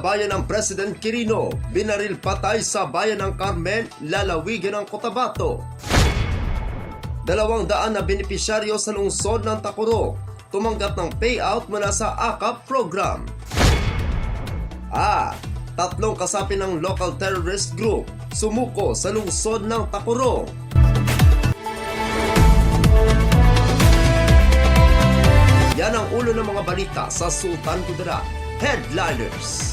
Taga-bayan ng President Quirino, binaril patay sa bayan ng Carmen, lalawigan ng Cotabato. 200 na benepisyaryo sa lungsod ng Tacurong tumanggap ng payout mula sa AKAP program. 3 kasapi ng local terrorist group sumuko sa lungsod ng Tacurong. Yan ang ulo ng mga balita sa Sultan Kudarat Headliners.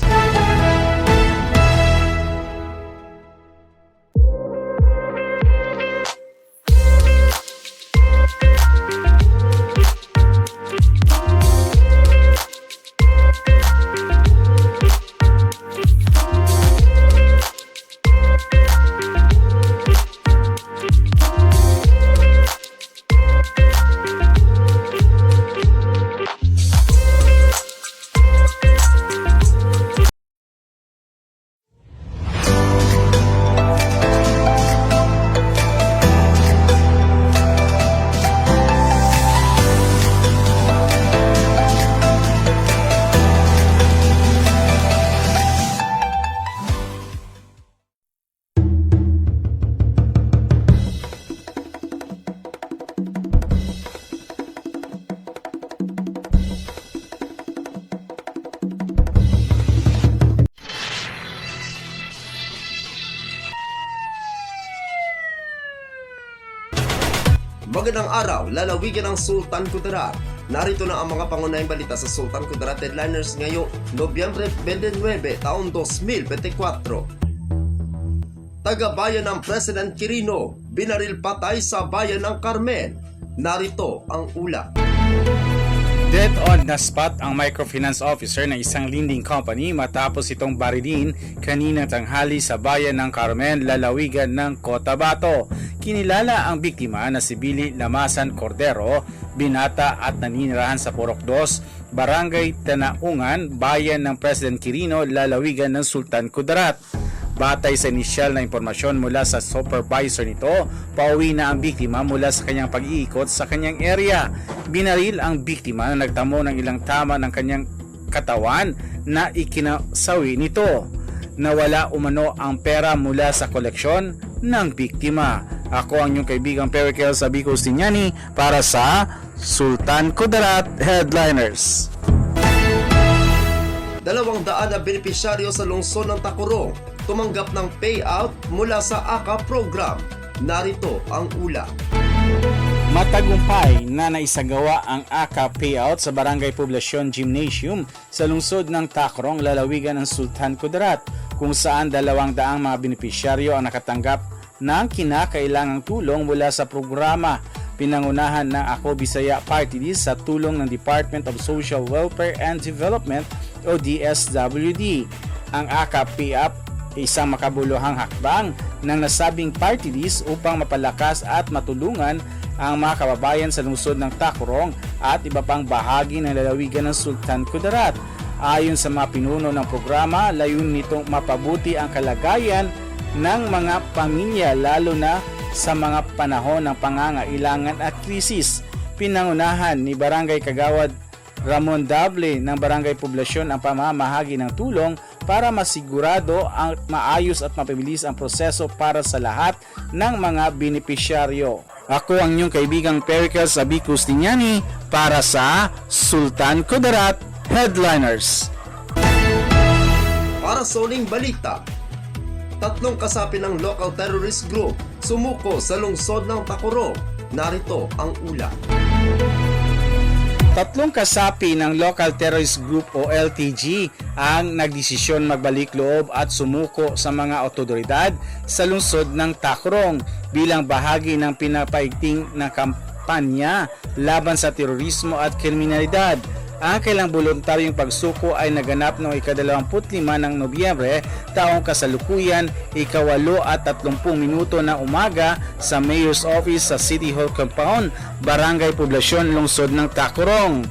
Magandang araw, lalawigan ng Sultan Kudarat. Narito na ang mga pangunahing balita sa Sultan Kudarat Headliners ngayong Nobyembre 29, taong 2024. Taga-bayan ng President Quirino, binaril patay sa bayan ng Carmen. Narito ang ulat. Dead on the spot ang microfinance officer ng isang lending company matapos itong barilin kaninang tanghali sa bayan ng Carmen, lalawigan ng Cotabato. Kinilala ang biktima na si Billy Lamasan Cordero, binata at naninirahan sa Purok 2, Barangay Tanaungan, bayan ng President Quirino, lalawigan ng Sultan Kudarat. Batay sa inisyal na impormasyon mula sa supervisor nito, pauwi na ang biktima mula sa kanyang pag-iikot sa kanyang area. Binaril ang biktima na nagtamo ng ilang tama ng kanyang katawan na ikinasawi nito. Nawala umano ang pera mula sa koleksyon ng biktima. Ako ang inyong kaibigang Perikel Sabico Stignani para sa Sultan Kudarat Headliners. 200 na benepisyaryo sa lungsod ng Tacurong tumanggap ng payout mula sa AKAP program. Narito ang ulat. Matagumpay na naisagawa ang AKAP payout sa Barangay Poblacion Gymnasium sa lungsod ng Tacurong, lalawigan ng Sultan Kudarat, kung saan 200 mga benepisyaryo ang nakatanggap ng kinakailangang tulong mula sa programa. Pinangunahan ng Ako Bisaya Party List sa tulong ng Department of Social Welfare and Development o DSWD. Ang AKAP payout ay isang makabuluhang hakbang ng nasabing party list upang mapalakas at matulungan ang mga kababayan sa lungsod ng Tacurong at iba pang bahagi ng lalawigan ng Sultan Kudarat. Ayon sa mga pinuno ng programa, layunin nitong mapabuti ang kalagayan ng mga pamilya lalo na sa mga panahon ng pangangailangan at krisis. Pinangunahan ni Barangay Kagawad Ramon Dable ng Barangay Poblacion ang pamamahagi ng tulong para masigurado ang maayos at mapabilis ang proseso para sa lahat ng mga benepisyaryo. Ako ang inyong kaibigang Perikel Sabico Stignani para sa Sultan Kudarat Headliners. Para sa uling balita, 3 kasapi ng local terrorist group sumuko sa lungsod ng Tacurong. Narito ang ulat. 3 kasapi ng Local Terrorist Group o LTG ang nagdesisyon magbalik loob at sumuko sa mga otoridad sa lungsod ng Tacurong bilang bahagi ng pinapaigting na kampanya laban sa terorismo at kriminalidad. Ang kailang voluntaryong pagsuko ay naganap noong ika-25 ng Nobyembre taong kasalukuyan, ika-8:30 ng umaga sa Mayor's Office sa City Hall Compound, Barangay Poblacion, lungsod ng Tacurong.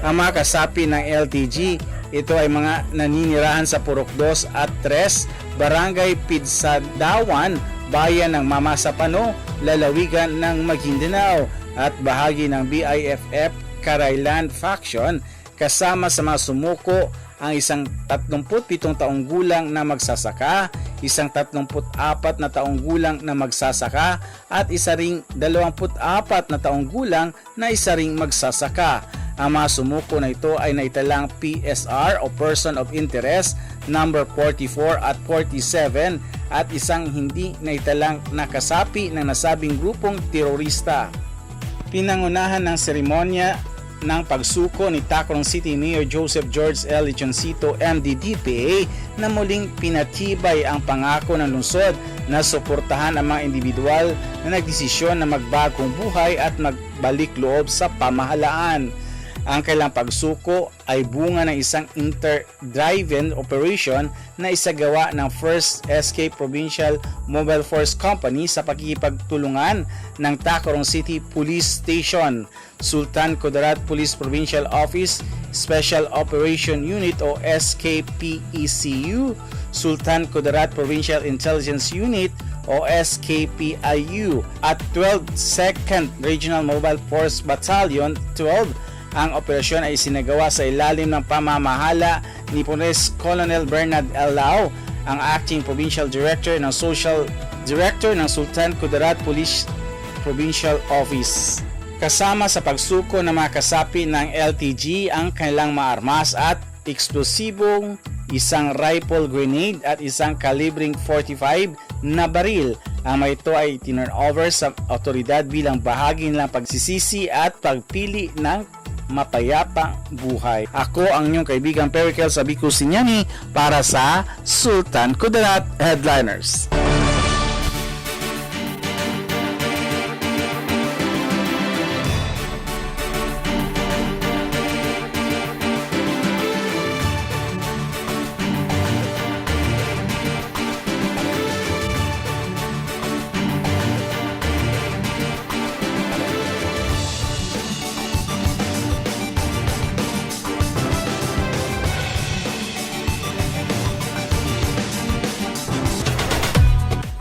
Ang mga kasapi ng LTG, ito ay mga naninirahan sa Purok 2 at 3, Barangay Pidsadawan, bayan ng Mama Sapano, lalawigan ng Maguindanao, at bahagi ng BIFF Carayland Faction Kasama sa mga sumuko ang isang 37 taong gulang na magsasaka, isang 34 na taong gulang na magsasaka at isa ring 24 na taong gulang na isa ring magsasaka. Ang mga sumuko na ito ay naitalang PSR o Person of Interest number 44 at 47 at isang hindi naitalang nakasapi ng nasabing grupong terorista. Pinangunahan ng seremonya ng pagsuko ni Tacloban City Mayor Joseph George L. Lechoncito MD-DPA na muling pinatibay ang pangako ng lungsod na suportahan ang mga individual na nagdesisyon na magbagong buhay at magbalik loob sa pamahalaan. Ang kailang pagsuko ay bunga ng isang inter-driven operation na isagawa ng 1st SK Provincial Mobile Force Company sa pakikipagtulungan ng Tacloban City Police Station, Sultan Kudarat Police Provincial Office Special Operation Unit o SKPECU, Sultan Kudarat Provincial Intelligence Unit o SKPIU at 12th 2nd Regional Mobile Force Battalion 12. Ang operasyon ay sinagawa sa ilalim ng pamamahala ni Police Colonel Bernard L. Lao, ang Acting Provincial Director ng Social Director ng Sultan Kudarat Police Provincial Office. Kasama sa pagsuko ng mga kasapi ng LTG ang kanilang mga armas at eksplosibong, isang rifle grenade at isang kalibreng .45 na baril. Ang mga ito ay tinurn over sa otoridad bilang bahagi ng pagsisisi at pagpili ng mapayapang buhay. Ako ang inyong kaibigang Perikel Sabico Sinyani para sa Sultan Kudarat Headliners.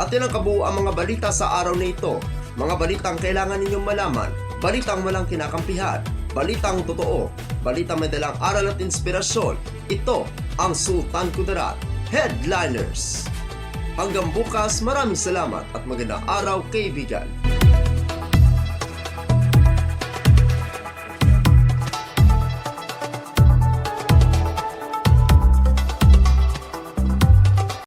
At yan ang kabuuan mga balita sa araw na ito. Mga balitang kailangan ninyong malaman, balitang walang kinakampihan, balitang totoo, balitang may dalang aral at inspirasyon. Ito ang Sultan Kudarat Headliners. Hanggang bukas, maraming salamat at magandang araw kaibigan.